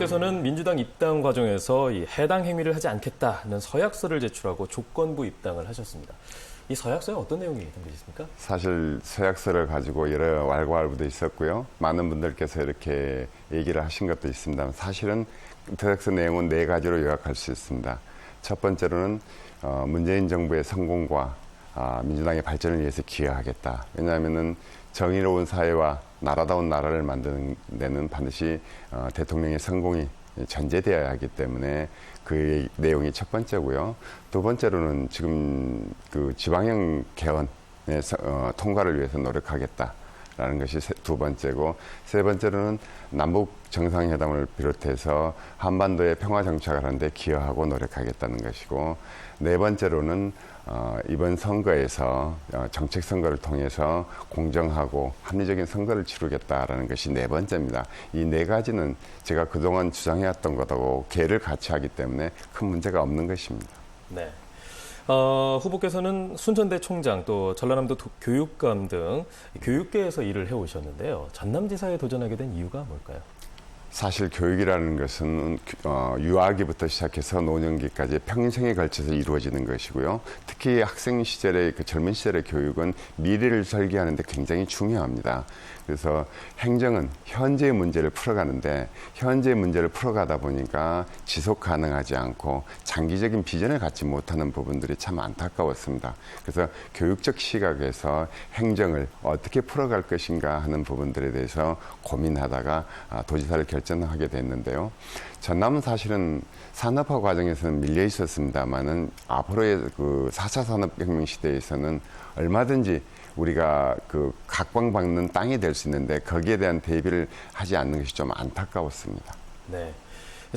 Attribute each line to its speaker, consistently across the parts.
Speaker 1: 후보께서는 민주당 입당 과정에서 이 해당 행위를 하지 않겠다는 서약서를 제출하고 조건부 입당을 하셨습니다. 이 서약서에 어떤 내용이 담겨 있습니까?
Speaker 2: 사실 서약서를 가지고 여러 왈가왈부도 있었고요. 많은 분들께서 이렇게 얘기를 하신 것도 있습니다. 사실은 서약서 내용은 4가지로 요약할 수 있습니다. 첫 번째로는 문재인 정부의 성공과 민주당의 발전을 위해서 기여하겠다. 왜냐하면은 정의로운 사회와 나라다운 나라를 만드는 데는 반드시 대통령의 성공이 전제되어야 하기 때문에 그 내용이 첫 번째고요. 두 번째로는 지금 그 지방형 개헌의 통과를 위해서 노력하겠다라는 것이 두 번째고, 세 번째로는 남북 정상회담을 비롯해서 한반도의 평화 정착을 하는 데 기여하고 노력하겠다는 것이고, 네 번째로는 이번 선거에서 정책 선거를 통해서 공정하고 합리적인 선거를 치르겠다라는 것이 네 번째입니다. 이 네 가지는 제가 그동안 주장해왔던 것하고 궤를 같이 하기 때문에 큰 문제가 없는 것입니다.
Speaker 1: 네. 후보께서는 순천대 총장 또 전라남도 교육감 등 교육계에서 일을 해오셨는데요. 전남지사에 도전하게 된 이유가 뭘까요?
Speaker 2: 사실 교육이라는 것은 유아기부터 시작해서 노년기까지 평생에 걸쳐서 이루어지는 것이고요. 특히 학생 시절의 그 젊은 시절의 교육은 미래를 설계하는 데 굉장히 중요합니다. 그래서 행정은 현재의 문제를 풀어가는데 현재의 문제를 풀어가다 보니까 지속 가능하지 않고 장기적인 비전을 갖지 못하는 부분들이 참 안타까웠습니다. 그래서 교육적 시각에서 행정을 어떻게 풀어갈 것인가 하는 부분들에 대해서 고민하다가 도지사를 결정하게 됐는데요. 전남은 사실은 산업화 과정에서는 밀려 있었습니다만은 앞으로의 그 4차 산업혁명 시대에서는 얼마든지 우리가 그 각광받는 땅이 될 수 있는데 거기에 대한 대비를 하지 않는 것이 좀 안타까웠습니다.
Speaker 1: 네.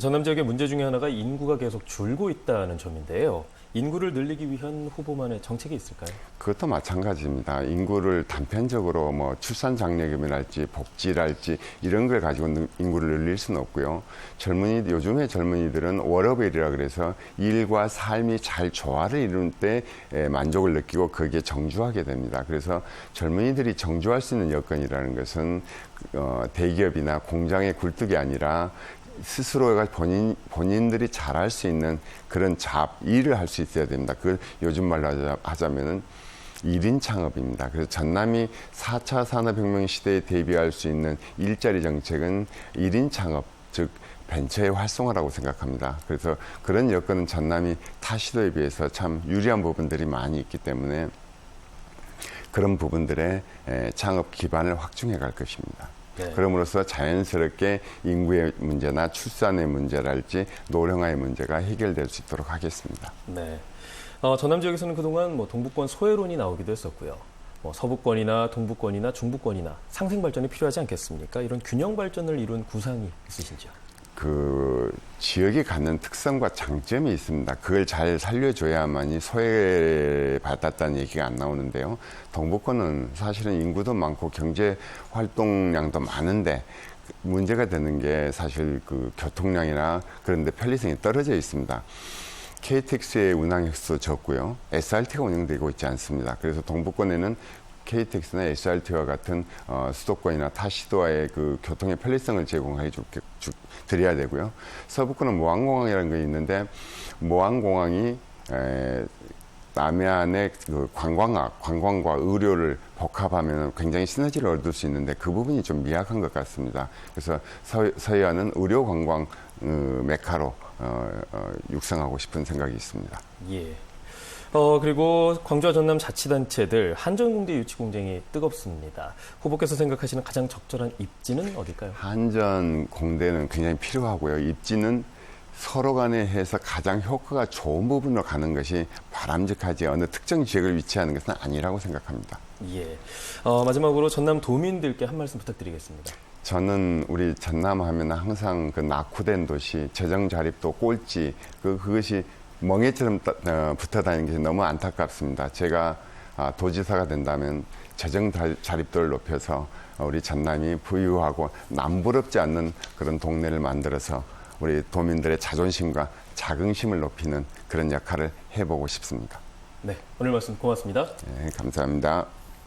Speaker 1: 전남 지역의 문제 중에 하나가 인구가 계속 줄고 있다는 점인데요. 인구를 늘리기 위한 후보만의 정책이 있을까요?
Speaker 2: 그것도 마찬가지입니다. 인구를 단편적으로 뭐 출산 장려금이랄지 복지랄지 이런 걸 가지고 인구를 늘릴 수는 없고요. 요즘의 젊은이들은 워러벨이라 그래서 일과 삶이 잘 조화를 이룰 때 만족을 느끼고 거기에 정주하게 됩니다. 그래서 젊은이들이 정주할 수 있는 여건이라는 것은 대기업이나 공장의 굴뚝이 아니라 스스로가 본인들이 잘할 수 있는 그런 일을 할 수 있어야 됩니다. 그걸 요즘 말로 하자면은 1인 창업입니다. 그래서 전남이 4차 산업혁명 시대에 대비할 수 있는 일자리 정책은 1인 창업, 즉 벤처의 활성화라고 생각합니다. 그래서 그런 여건은 전남이 타 시도에 비해서 참 유리한 부분들이 많이 있기 때문에 그런 부분들의 창업 기반을 확충해 갈 것입니다. 네. 그럼으로써 자연스럽게 인구의 문제나 출산의 문제랄지 노령화의 문제가 해결될 수 있도록 하겠습니다.
Speaker 1: 네. 전남 지역에서는 그동안 동북권 소외론이 나오기도 했었고요. 서부권이나 동부권이나 중부권이나 상생 발전이 필요하지 않겠습니까? 이런 균형 발전을 이룬 구상이 있으신지요?
Speaker 2: 그 지역이 갖는 특성과 장점이 있습니다. 그걸 잘 살려줘야만이 소외받았다는 얘기가 안 나오는데요. 동부권은 사실은 인구도 많고 경제 활동량도 많은데 문제가 되는 게 사실 그 교통량이나 그런 데 편리성이 떨어져 있습니다. KTX의 운항 횟수도 적고요. SRT가 운영되고 있지 않습니다. 그래서 동부권에는 KTX나 SRT와 같은 수도권이나 타 시도와의 그 교통의 편리성을 제공해 드려야 되고요. 서부권은 모항공항이라는 게 있는데 모항공항이 남해안의 그 관광과 의료를 복합하면 굉장히 시너지를 얻을 수 있는데 그 부분이 좀 미약한 것 같습니다. 그래서 서해안은 의료 관광 메카로 육성하고 싶은 생각이 있습니다.
Speaker 1: 예. 그리고 광주와 전남 자치단체들 한전공대 유치 공쟁이 뜨겁습니다. 후보께서 생각하시는 가장 적절한 입지는 어딜까요?
Speaker 2: 한전공대는 굉장히 필요하고요. 입지는 서로 간에 해서 가장 효과가 좋은 부분으로 가는 것이 바람직하지 어느 특정 지역을 위치하는 것은 아니라고 생각합니다.
Speaker 1: 예. 마지막으로 전남 도민들께 한 말씀 부탁드리겠습니다.
Speaker 2: 저는 우리 전남 하면 항상 그 낙후된 도시, 재정 자립도 꼴찌, 그것이 멍해처럼 붙어 다니는 게 너무 안타깝습니다. 제가 도지사가 된다면 재정 자립도를 높여서 우리 전남이 부유하고 남부럽지 않는 그런 동네를 만들어서 우리 도민들의 자존심과 자긍심을 높이는 그런 역할을 해보고 싶습니다.
Speaker 1: 네, 오늘 말씀 고맙습니다.
Speaker 2: 네, 감사합니다.